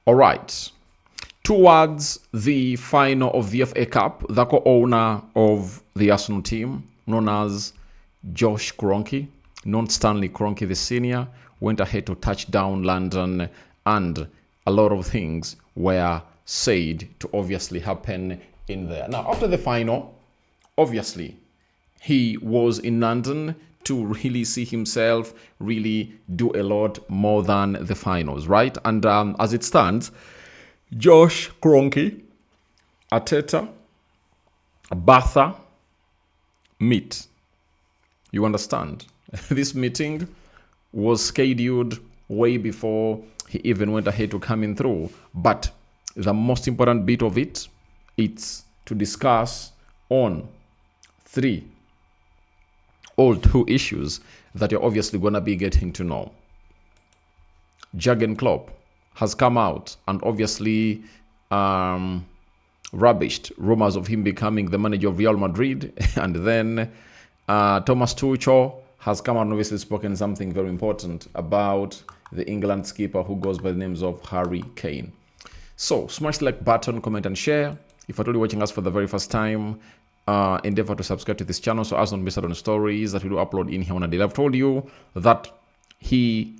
All right. Towards the final of the FA Cup, the co-owner of the Arsenal team, known as Josh Kroenke, known Stanley Kroenke the senior, went ahead to touch down London, and a lot of things were said to obviously happen in there. Now, after the final, obviously, he was in London to really see himself really do a lot more than the finals, right? And as it stands, Josh Kroenke, Arteta, Berta meet. You understand? This meeting was scheduled way before he even went ahead to coming through. But the most important bit of it, it's to discuss on two issues that you're obviously going to be getting to know. Jurgen Klopp has come out and obviously rubbished rumors of him becoming the manager of Real Madrid. And then Thomas Tuchel has come out and obviously spoken something very important about the England skipper who goes by the names of Harry Kane. So smash the like button, comment and share. If you're watching us for the very first time, endeavor to subscribe to this channel so as not miss out on stories that we do upload in here on a daily. I've told you that he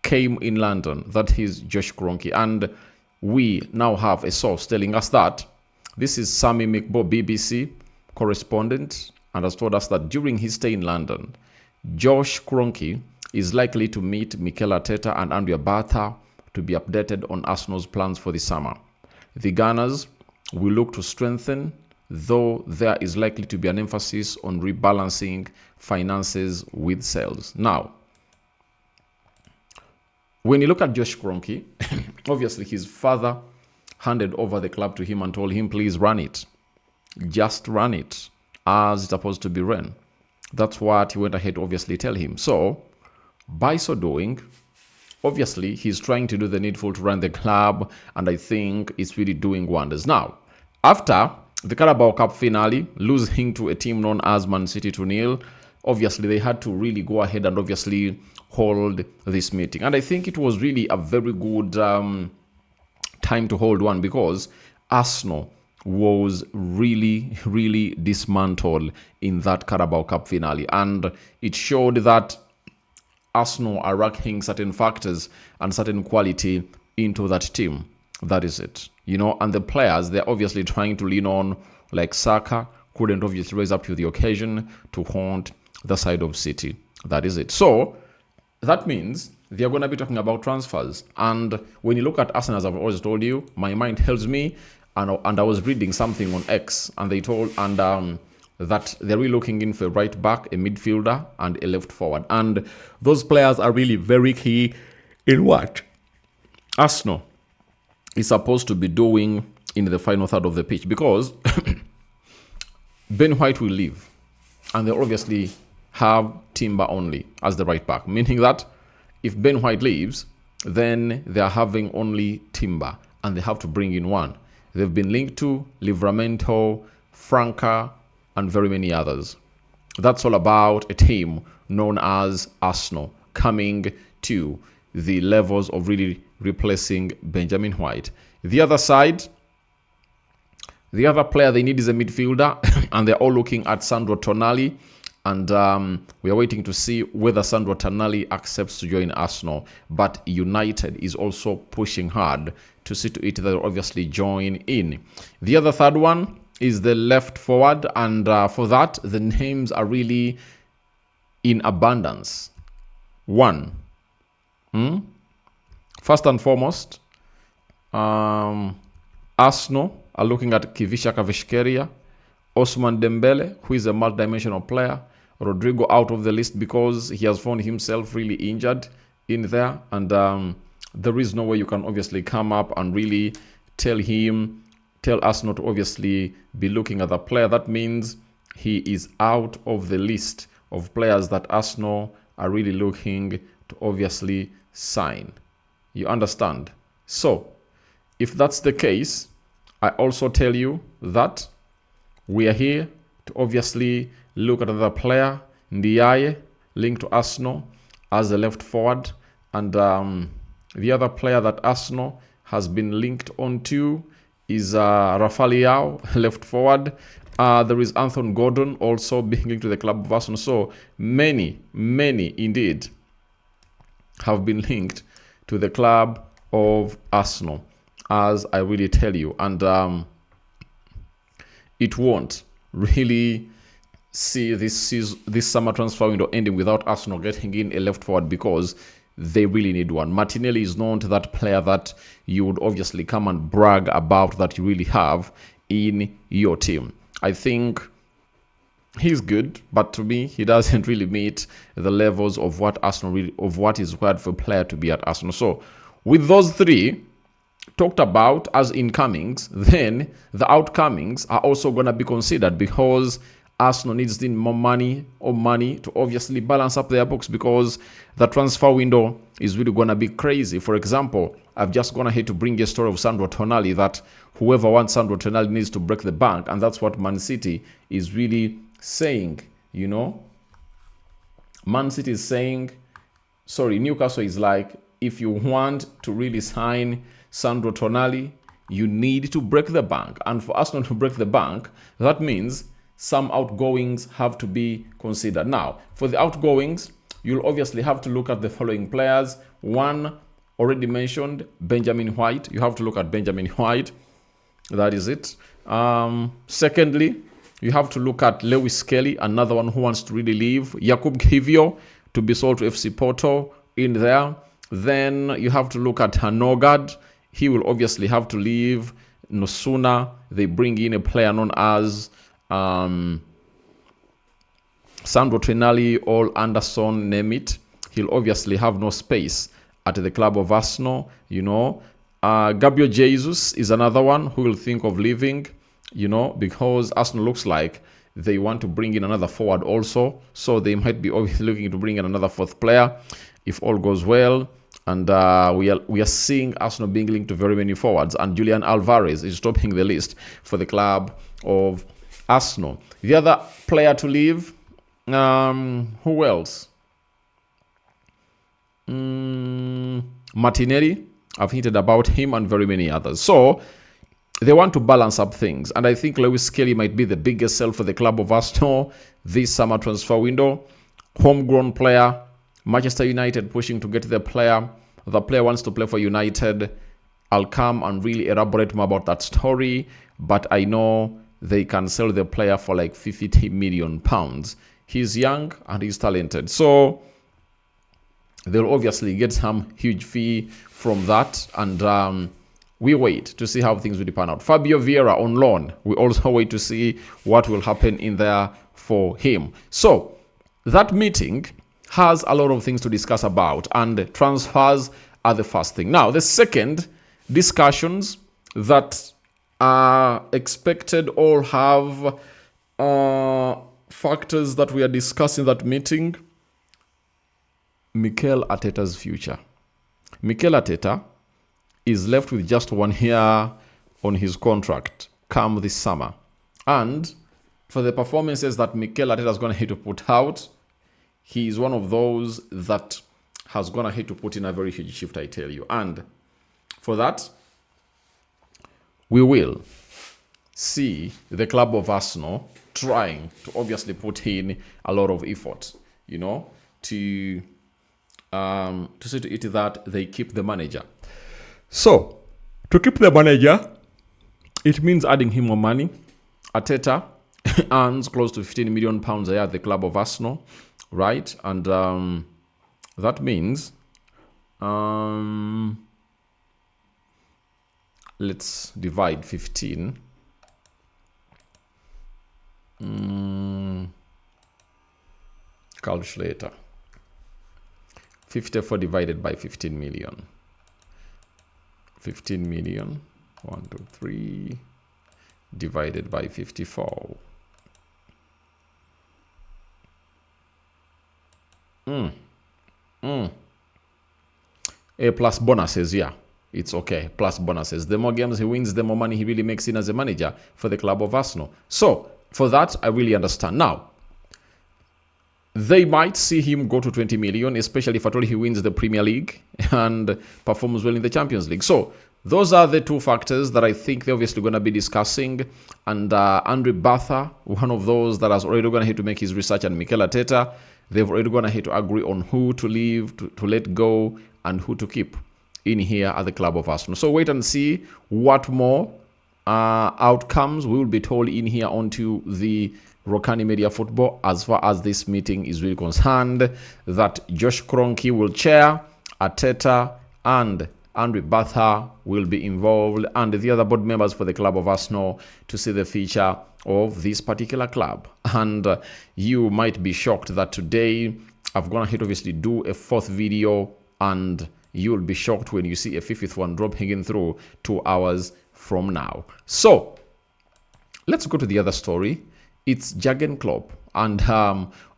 came in London. That is Josh Kroenke, and we now have a source telling us that this is Sammy McBo, BBC correspondent, and has told us that during his stay in London, Josh Kroenke is likely to meet Mikel Arteta and Andrea Berta to be updated on Arsenal's plans for the summer. The Gunners will look to strengthen, though there is likely to be an emphasis on rebalancing finances with sales. Now, when you look at Josh Kroenke, obviously his father handed over the club to him and told him, please run it. Just run it as it's supposed to be run. That's what he went ahead to obviously tell him. So, by so doing, obviously he's trying to do the needful to run the club, and I think it's really doing wonders. Now, after the Carabao Cup finale, losing to a team known as Man City 2-0, obviously they had to really go ahead and obviously hold this meeting. And I think it was really a very good time to hold one, because Arsenal was really dismantled in that Carabao Cup finale. And it showed that Arsenal are lacking certain factors and certain quality into that team. That is it. You know, and the players, they're obviously trying to lean on, like Saka, couldn't obviously raise up to the occasion to haunt the side of City. That is it. So, that means they're going to be talking about transfers. And when you look at Arsenal, as I've always told you, my mind tells me, and I was reading something on X, and they told, that they're really looking in for a right back, a midfielder, and a left forward. And those players are really very key in what Arsenal is supposed to be doing in the final third of the pitch, because Ben White will leave, and they obviously have Timber only as the right back, meaning that if Ben White leaves, then they are having only Timber, and they have to bring in one. They've been linked to Livramento, Franca, and very many others. That's all about a team known as Arsenal coming to the levels of really replacing Benjamin White. The other side, the other player they need is a midfielder, and they're all looking at Sandro Tonali. And we are waiting to see whether Sandro Tonali accepts to join Arsenal. But United is also pushing hard to see to it that they obviously join in. The other third one is the left forward, and for that, the names are really in abundance. One, first and foremost, Arsenal are looking at Kivisha Kvaratskhelia, Ousmane Dembele, who is a multi-dimensional player, Rodrigo out of the list because he has found himself really injured in there, and there is no way you can obviously come up and really tell Arsenal to obviously be looking at the player. That means he is out of the list of players that Arsenal are really looking to obviously sign. You understand? So, if that's the case, I also tell you that we are here to obviously look at another player, Ndiaye, linked to Arsenal as a left forward. And the other player that Arsenal has been linked onto is Rafael left forward. There is Anthony Gordon also being linked to the club of Arsenal. So many indeed have been linked to the club of Arsenal, as I really tell you. And it won't really see this summer transfer window ending without Arsenal getting in a left forward, because they really need one. Martinelli is not that player that you would obviously come and brag about that you really have in your team. I think he's good, but to me, he doesn't really meet the levels of what what is required for a player to be at Arsenal. So, with those three talked about as incomings, then the outcomings are also going to be considered, because Arsenal needs more money to obviously balance up their books, because the transfer window is really going to be crazy. For example, I've just gone ahead to bring a story of Sandro Tonali, that whoever wants Sandro Tonali needs to break the bank, and that's what Man City is really saying, you know. Man City is saying, sorry, Newcastle is like, if you want to really sign Sandro Tonali, you need to break the bank. And for Arsenal to break the bank, that means some outgoings have to be considered. Now, for the outgoings, you'll obviously have to look at the following players. One, already mentioned, Benjamin White. You have to look at Benjamin White. That is it. Secondly, you have to look at Lewis Kelly, another one who wants to really leave. Jakub Kivio to be sold to FC Porto in there. Then you have to look at Hanogard. He will obviously have to leave. No sooner they bring in a player known as Sandro Tonali or Anderson, name it. He'll obviously have no space at the club of Arsenal, you know. Gabriel Jesus is another one who will think of leaving, you know, because Arsenal looks like they want to bring in another forward also. So they might be obviously looking to bring in another fourth player if all goes well. And we are seeing Arsenal being linked to very many forwards. And Julian Alvarez is topping the list for the club of Arsenal. The other player to leave, who else? Martinelli. I've hinted about him, and very many others. So they want to balance up things, and I think Lewis Kelly might be the biggest sell for the club of Arsenal this summer transfer window. Homegrown player, Manchester United pushing to get the player. The player wants to play for United. I'll come and really elaborate more about that story, but I know they can sell the player for like £50 million. He's young and he's talented. So they'll obviously get some huge fee from that. And we wait to see how things will pan out. Fabio Vieira on loan. We also wait to see what will happen in there for him. So that meeting has a lot of things to discuss about. And transfers are the first thing. Now, the second, discussions that are expected or have factors that we are discussing that meeting. Mikel Arteta's future. Mikel Arteta is left with just 1 year on his contract come this summer. And for the performances that Mikel Arteta is going to have to put out, he is one of those that has going to have to put in a very huge shift, I tell you. And for that, we will see the club of Arsenal trying to obviously put in a lot of effort, you know, to see to it that they keep the manager. So, to keep the manager, it means adding him more money. Arteta earns close to £15 million a year at the club of Arsenal, right? And that means, let's divide 15. Calculator. 54 divided by 15 million. 15 million, 1, 2, 3, divided by 54. Plus bonuses, yeah. It's okay, plus bonuses. The more games he wins, the more money he really makes in as a manager for the club of Arsenal. So, for that, I really understand. Now, they might see him go to 20 million, especially if at all he wins the Premier League and performs well in the Champions League. So, those are the two factors that I think they're obviously going to be discussing. And Berta, one of those that has already gone ahead to make his research, and Mikel Arteta, they've already gone ahead to agree on who to leave, to let go, and who to keep in here at the club of Arsenal. So wait and see what more outcomes we will be told in here onto the Rokani Media Football as far as this meeting is really concerned, that Josh Kroenke will chair, Arteta and Berta will be involved, and the other board members for the club of Arsenal to see the future of this particular club. And you might be shocked that today I've gone ahead obviously do a fourth video, and you'll be shocked when you see a fifth one drop hanging through 2 hours from now. So let's go to the other story. It's Jurgen Klopp, and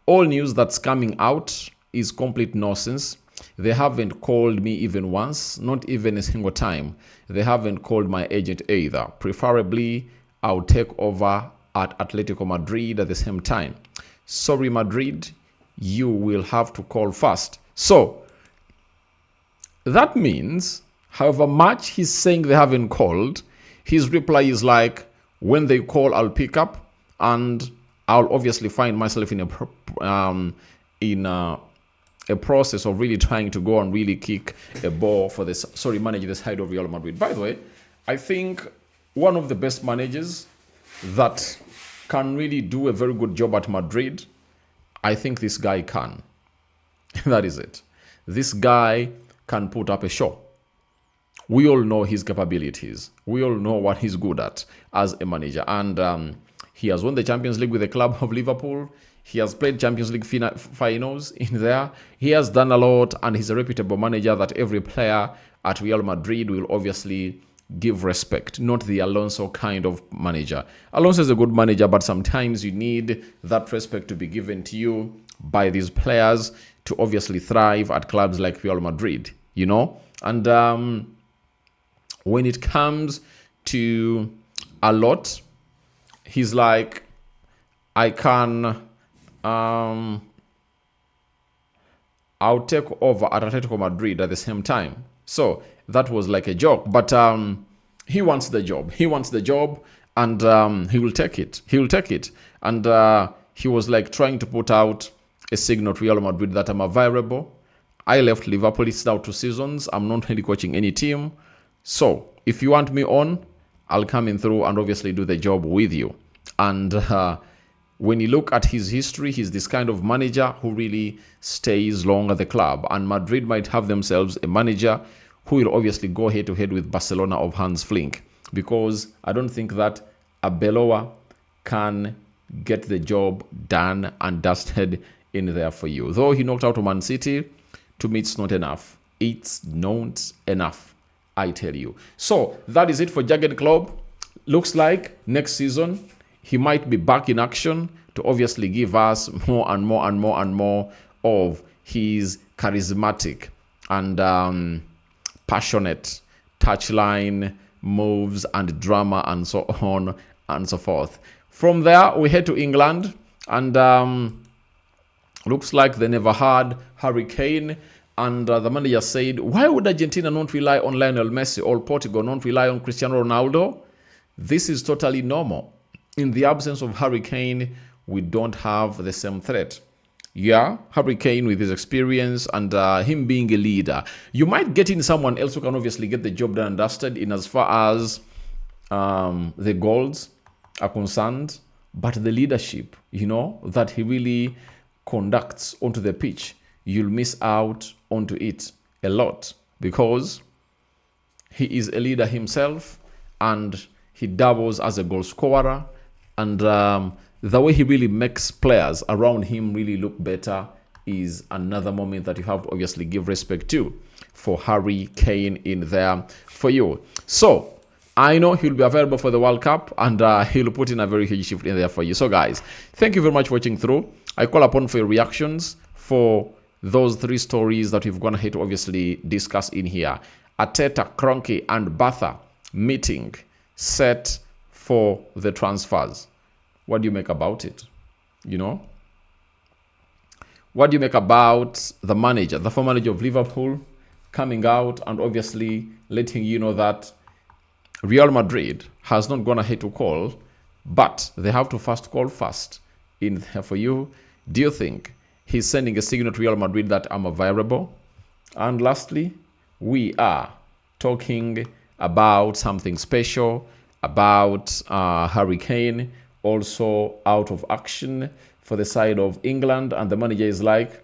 all news that's coming out is complete nonsense. They haven't called me even once, not even a single time. They haven't called my agent either. Preferably, I'll take over at Atletico Madrid at the same time. Sorry, Madrid, you will have to call first. So that means, however much he's saying they haven't called, his reply is like, when they call, I'll pick up. And I'll obviously find myself in a process of really trying to go and really kick a ball for this, manage the side of Real Madrid. By the way, I think one of the best managers that can really do a very good job at Madrid, I think this guy can. That is it. This guy can put up a show. We all know his capabilities. We all know what he's good at as a manager. And he has won the Champions League with the club of Liverpool. He has played Champions League finals in there. He has done a lot, and he's a reputable manager that every player at Real Madrid will obviously give respect. Not the Alonso kind of manager. Alonso is a good manager, but sometimes you need that respect to be given to you by these players to obviously thrive at clubs like Real Madrid, you know? And when it comes to a lot, he's like, I can, I'll take over at Atletico Madrid at the same time. So that was like a joke, but he wants the job. He wants the job, and he will take it. He will take it. And he was like trying to put out a signal to Real Madrid that I'm available. I left Liverpool. It's now 2 seasons. I'm not really coaching any team. So if you want me on, I'll come in through and obviously do the job with you. And when you look at his history, he's this kind of manager who really stays long at the club. And Madrid might have themselves a manager who will obviously go head-to-head with Barcelona of Hans Flick, because I don't think that Arbeloa can get the job done and dusted in there for you. Though he knocked out Man City, to me it's not enough. It's not enough, I tell you. So that is it for Jurgen Klopp. Looks like next season he might be back in action to obviously give us more and more and more and more of his charismatic and passionate touchline moves and drama and so on and so forth. From there, we head to England, and looks like they never had Harry Kane. And the manager said, why would Argentina not rely on Lionel Messi, or Portugal not rely on Cristiano Ronaldo? This is totally normal. In the absence of Harry Kane, we don't have the same threat. Yeah, Harry Kane with his experience and him being a leader. You might get in someone else who can obviously get the job done and dusted in as far as the goals are concerned. But the leadership, you know, that he really conducts onto the pitch, you'll miss out onto it a lot, because he is a leader himself and he doubles as a goal scorer. And the way he really makes players around him really look better is another moment that you have to obviously give respect to for Harry Kane in there for you. So I know he'll be available for the World Cup, and he'll put in a very huge shift in there for you. So guys, thank you very much for watching through. I call upon for your reactions for those 3 stories that we've gone ahead to obviously discuss in here. Arteta, Kroenke, and Berta meeting set for the transfers. What do you make about it? You know? What do you make about the manager, the former manager of Liverpool, coming out and obviously letting you know that Real Madrid has not gone ahead to call, but they have to first call first. In for you, do you think he's sending a signal to Real Madrid that I'm available? And lastly, we are talking about something special, about Harry Kane, also out of action for the side of England. And the manager is like,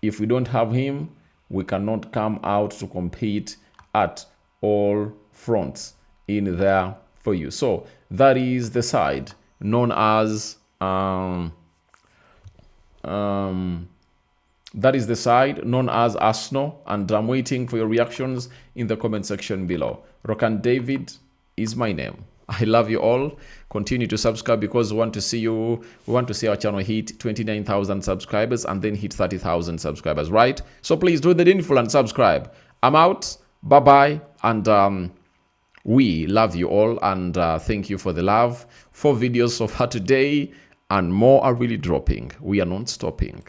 if we don't have him, we cannot come out to compete at all fronts in there for you. So that is the side known as Arsenal, and I'm waiting for your reactions in the comment section below. Rokani David is my name. I love you all. Continue to subscribe because we want to see our channel hit 29,000 subscribers and then hit 30,000 subscribers, right? So please do the needful and subscribe. I'm out. Bye-bye. And we love you all, and thank you for the love. 4 videos so far today, and more are really dropping. We are not stopping.